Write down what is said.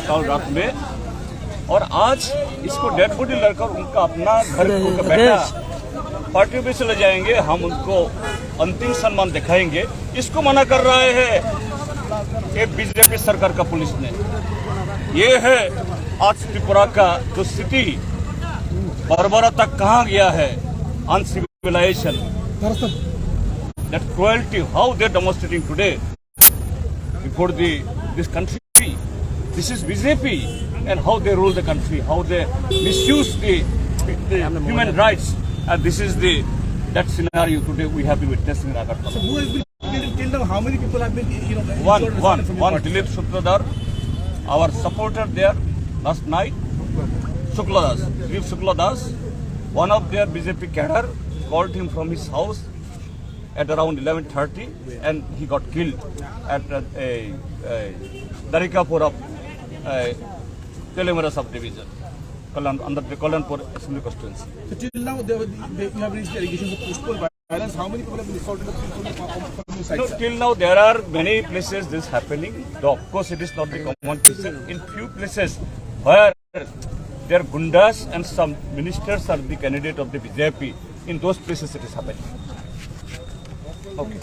कल रात में, और आज इसको डेड बॉडी लड़कर उनका अपना घर उनका बेटा पार्टी में चले जाएंगे, हम उनको अंतिम सम्मान दिखाएंगे, इसको मना कर रहे हैं ये बीजेपी सरकार का पुलिस ने। ये है आज त्रिपुरा का जो स्थिति बर्बरा तक कहाँ गया है, अनसिविलाइजेशन, that cruelty, how they are demonstrating today before this country. This is BJP, and how they rule the country, how they misuse the human rights, and this is that scenario today we have been witnessing in Agartala. So who has been killed till now? How many people have been, One Dilip Sutradhar, our supporter there last night, Dilip Sukladas, one of their BJP cadre called him from his house at around 11:30, and he got killed at Darikapur of Telemara subdivision, under the Kalanpur Assembly constituency. So till now, you have raised allegations of postponed violence. How many people have been assaulted from the side? No, till now there are many places this happening. Though of course it is not the common cases. In few places where there are gundas and some ministers are the candidate of the BJP, in those places it is happening. Okay.